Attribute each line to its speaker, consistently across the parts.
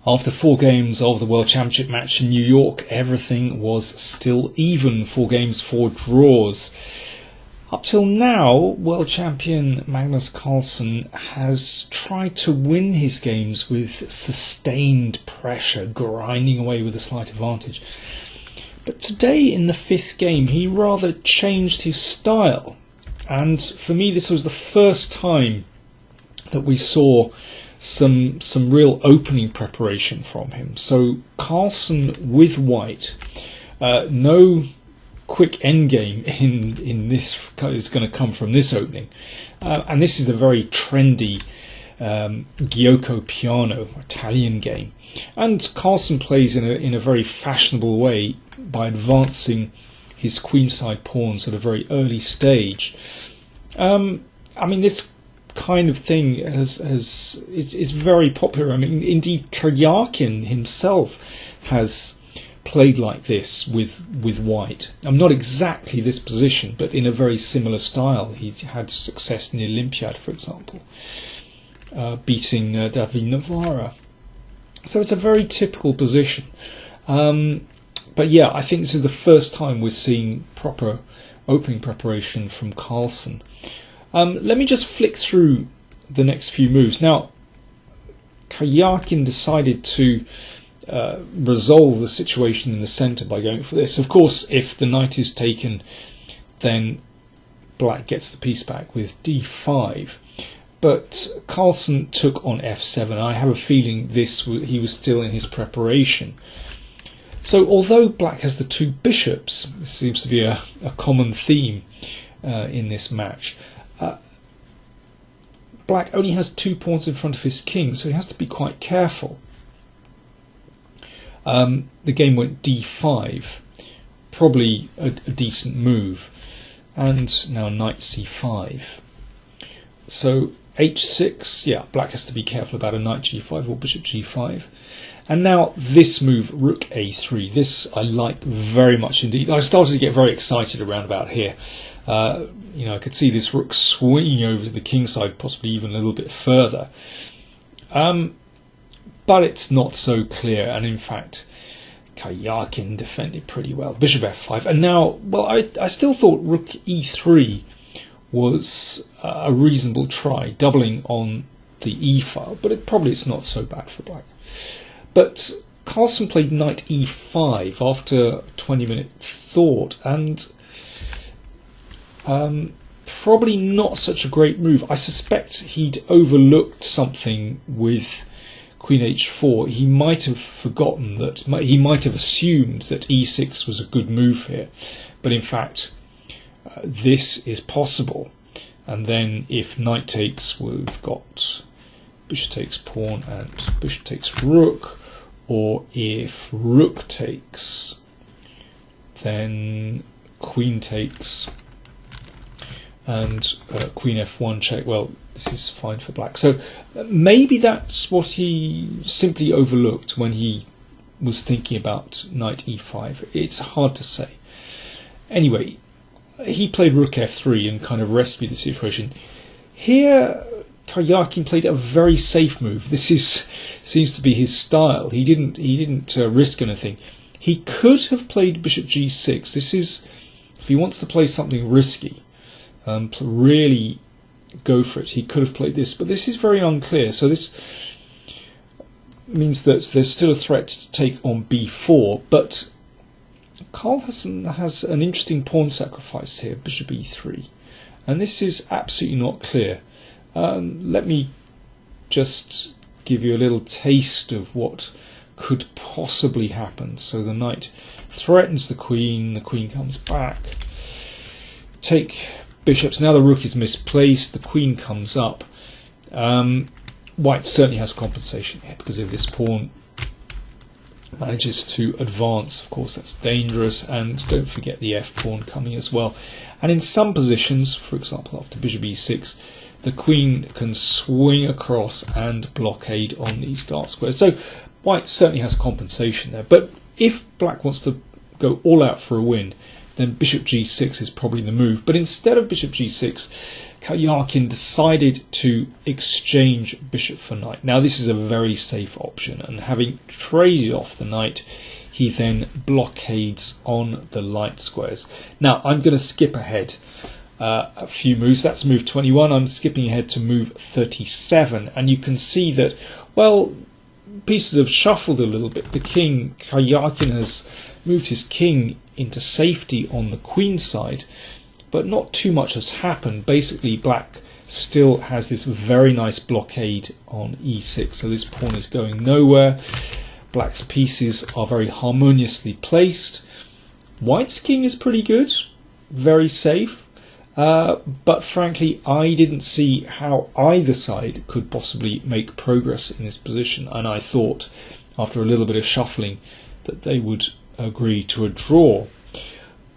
Speaker 1: After 4 games of the World Championship match in New York, everything was still even. 4 games, 4 draws. Up till now, World Champion Magnus Carlsen has tried to win his games with sustained pressure, grinding away with a slight advantage. But today, in the 5th game, he rather changed his style. And for me, this was the first time that we saw some real opening preparation from him. So Carlsen with white, no quick endgame in this is going to come from this opening, and this is a very trendy Giocco piano Italian game, and Carlsen plays in a very fashionable way by advancing his queenside pawns at a very early stage. I mean, this kind of thing is very popular. I mean, indeed, Karjakin himself has played like this with white. Not exactly this position, but in a very similar style. He had success in the Olympiad, for example, beating David Navarra. So it's a very typical position. But yeah, I think this is the first time we're seeing proper opening preparation from Carlsen. Let me just flick through the next few moves. Now, Karjakin decided to resolve the situation in the centre by going for this. Of course, if the knight is taken, then black gets the piece back with d5. But Carlsen took on f7. I have a feeling he was still in his preparation. So although black has the 2 bishops, this seems to be a common theme in this match, black only has 2 pawns in front of his king, so he has to be quite careful. The game went d5, probably a decent move, and now knight c5. So h6, yeah, black has to be careful about a knight g5 or bishop g5. And now this move, rook a3. This I like very much indeed. I started to get very excited around about here. I could see this rook swinging over to the king side, possibly even a little bit further. But it's not so clear, and in fact, Karjakin defended pretty well. Bishop f5, and now, well, I still thought rook e3 was a reasonable try, doubling on the e file, but it's not so bad for black. But Carlsen played knight e5 after 20-minute thought, and probably not such a great move. I suspect he'd overlooked something with queen h4. He might have forgotten that, he might have assumed that e6 was a good move here, but in fact this is possible. And then if knight takes, we've got bishop takes pawn and bishop takes rook, or if rook takes, then queen takes and queen f1 check. Well, this is fine for black. So maybe that's what he simply overlooked when he was thinking about knight e5. It's hard to say. Anyway, he played rook f3 and kind of rescued the situation. Here, Karjakin played a very safe move. This seems to be his style. He didn't risk anything. He could have played bishop g6. This is, if he wants to play something risky, really go for it. He could have played this, but this is very unclear. So this means that there's still a threat to take on b4, but Carlsen has an interesting pawn sacrifice here, bishop e3, and this is absolutely not clear. Let me just give you a little taste of what could possibly happen. So the knight threatens the queen comes back, take bishops. Now the rook is misplaced, the queen comes up. White certainly has compensation here, because if this pawn manages to advance, of course that's dangerous, and don't forget the f pawn coming as well. And in some positions, for example after bishop e6, the queen can swing across and blockade on these dark squares. So white certainly has compensation there, but if black wants to go all out for a win, then bishop g6 is probably the move. But instead of bishop g6, Karjakin decided to exchange bishop for knight. Now this is a very safe option, and having traded off the knight, he then blockades on the light squares. Now I'm going to skip ahead a few moves. That's move 21. I'm skipping ahead to move 37, and you can see that, well, pieces have shuffled a little bit. The king, Karjakin, has moved his king into safety on the queen side, but not too much has happened. Basically, black still has this very nice blockade on e6, so this pawn is going nowhere. Black's pieces are very harmoniously placed. White's king is pretty good, very safe, but frankly I didn't see how either side could possibly make progress in this position, and I thought after a little bit of shuffling that they would agree to a draw.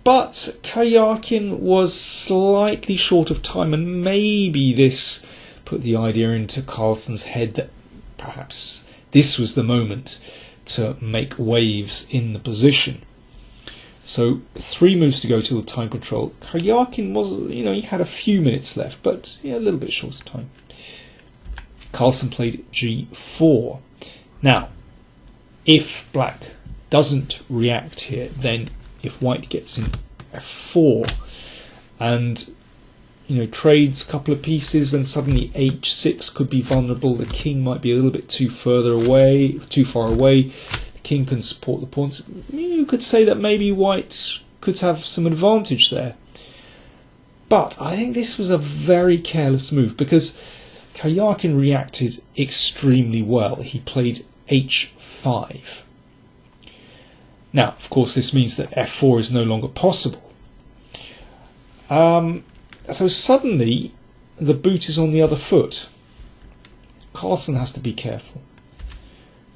Speaker 1: But Karjakin was slightly short of time, and maybe this put the idea into Carlsen's head that perhaps this was the moment to make waves in the position. So 3 moves to go till the time control. Karjakin was, he had a few minutes left, but a little bit short of time. Carlsen played g4. Now, if black doesn't react here, then if white gets in f4 and trades a couple of pieces, then suddenly h6 could be vulnerable. The king might be a little bit too far away. The king can support the pawns. You could say that maybe white could have some advantage there. But I think this was a very careless move, because Karjakin reacted extremely well. He played h5. Now, of course, this means that f4 is no longer possible. So suddenly, the boot is on the other foot. Carlsen has to be careful.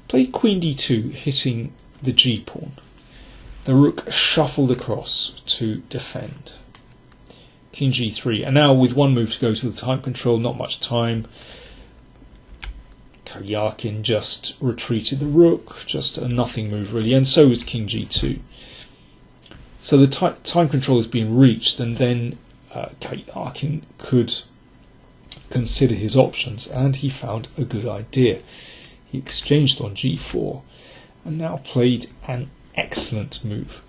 Speaker 1: Played queen d2, hitting the g-pawn. The rook shuffled across to defend. King g3, and now with 1 move to go to the time control, not much time. Karjakin just retreated the rook, just a nothing move really, and so was king g2. So the time control has been reached, and then Karjakin could consider his options, and he found a good idea. He exchanged on g4 and now played an excellent move.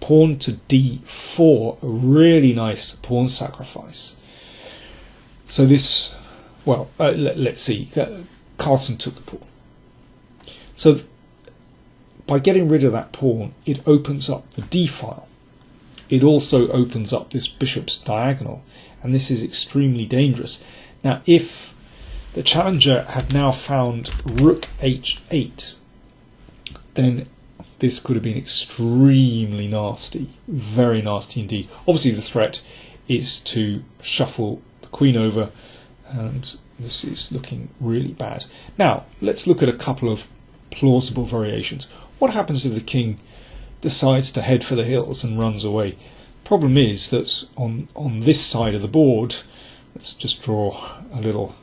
Speaker 1: Pawn to d4, a really nice pawn sacrifice. So this, well, let's see, Carlsen took the pawn. So by getting rid of that pawn, it opens up the d-file. It also opens up this bishop's diagonal, and this is extremely dangerous. Now, if the challenger had now found rook h8, then this could have been extremely nasty, very nasty indeed. Obviously the threat is to shuffle the queen over, and this is looking really bad. Now, let's look at a couple of plausible variations. What happens if the king decides to head for the hills and runs away? Problem is that on this side of the board, let's just draw a little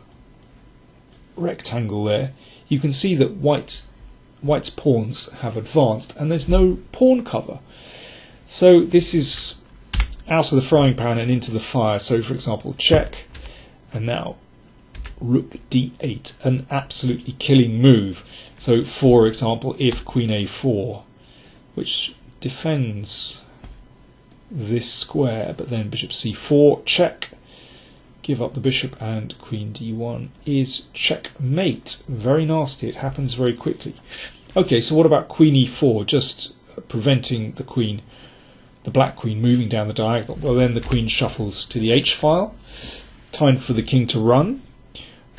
Speaker 1: rectangle there, you can see that white's pawns have advanced and there's no pawn cover. So this is out of the frying pan and into the fire. So for example, check, and now rook d8, an absolutely killing move. So for example, if queen a4, which defends this square, but then bishop c4, check, give up the bishop, and queen d1 is checkmate. Very nasty, it happens very quickly. Okay, so what about queen e4, just preventing the queen, the black queen, moving down the diagonal? Well, then the queen shuffles to the h-file, time for the king to run.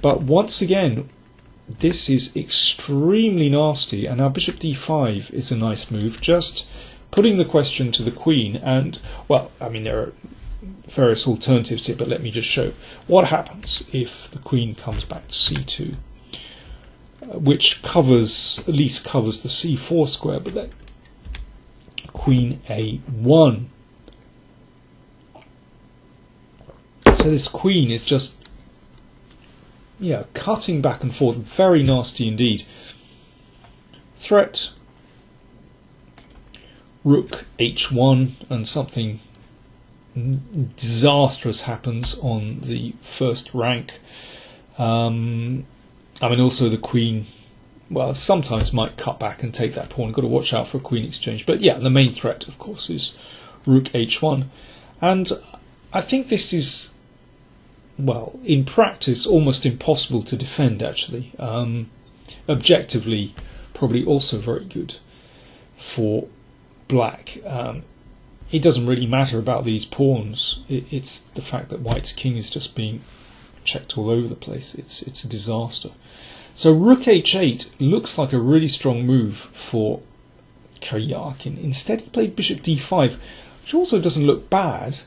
Speaker 1: But once again, this is extremely nasty, and now bishop d5 is a nice move, just putting the question to the queen. And, well, I mean, there are various alternatives here, but let me just show what happens if the queen comes back to c2, which covers, at least covers the c4 square, but then queen a1. So this queen is just, yeah, cutting back and forth, very nasty indeed. Threat, rook h1, and something disastrous happens on the first rank. Also the queen, well, sometimes might cut back and take that pawn. You've got to watch out for a queen exchange. But yeah, the main threat, of course, is rook h1. And I think this is, well, in practice, almost impossible to defend, actually. Objectively, probably also very good for black. It doesn't really matter about these pawns. It's the fact that white's king is just being checked all over the place. It's a disaster. So rook h8 looks like a really strong move for Karjakin. Instead, he played bishop d5, which also doesn't look bad.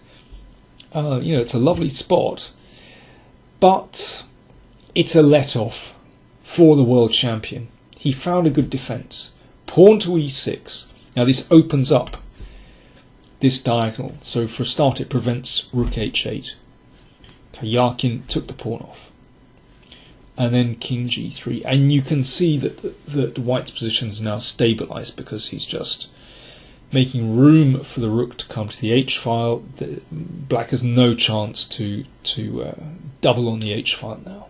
Speaker 1: It's a lovely spot, but it's a let-off for the world champion. He found a good defence. Pawn to e6. Now this opens up this diagonal, so for a start it prevents rook h8. Karjakin took the pawn off. And then king g3, and you can see that white's position is now stabilised because he's just making room for the rook to come to the h-file. Black has no chance to double on the h-file now.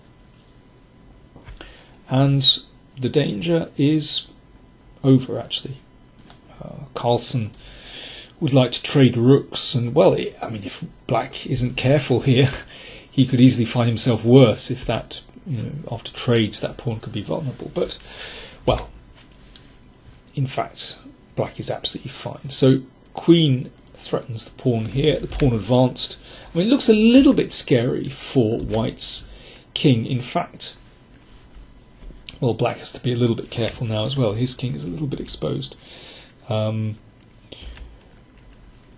Speaker 1: And the danger is over, actually. Carlsen would like to trade rooks, and well, if black isn't careful here, he could easily find himself worse if that, after trades, that pawn could be vulnerable. But, well, in fact, black is absolutely fine. So queen threatens the pawn here, the pawn advanced. It looks a little bit scary for white's king. In fact, well, black has to be a little bit careful now as well. His king is a little bit exposed.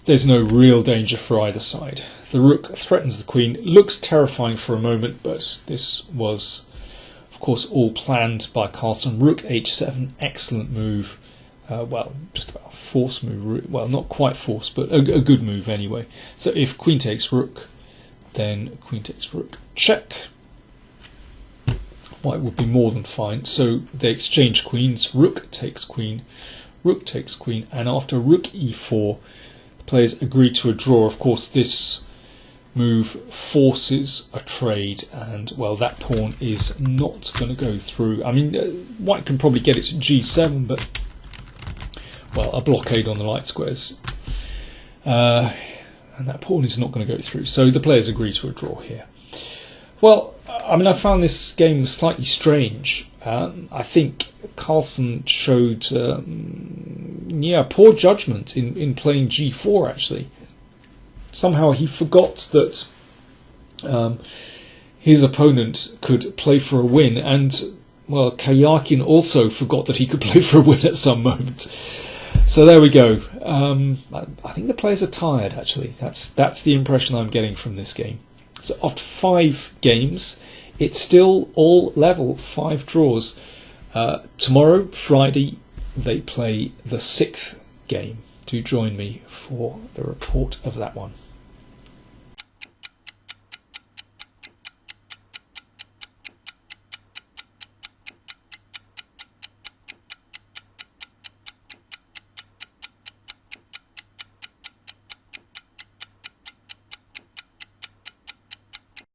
Speaker 1: There's no real danger for either side. The rook threatens the queen. It looks terrifying for a moment, but this was, of course, all planned by Carlsen. Rook h7, excellent move. Just about a force move. Well, not quite force, but a good move anyway. So if queen takes rook, then queen takes rook. Check. White would be more than fine. So they exchange queens. Rook takes queen. Rook takes queen. And after rook e4, the players agree to a draw. Of course, this move forces a trade, and well, that pawn is not going to go through. White can probably get it to g7, but well, a blockade on the light squares, and that pawn is not going to go through. So the players agree to a draw here. Well, I found this game slightly strange. I think Carlsen showed poor judgment in playing g4, actually. Somehow he forgot that his opponent could play for a win, and well, Karjakin also forgot that he could play for a win at some moment. So there we go. I think the players are tired, actually. That's the impression I'm getting from this game. So after 5 games, it's still all level, 5 draws. Tomorrow, Friday, they play the 6th game. Do join me for the report of that one.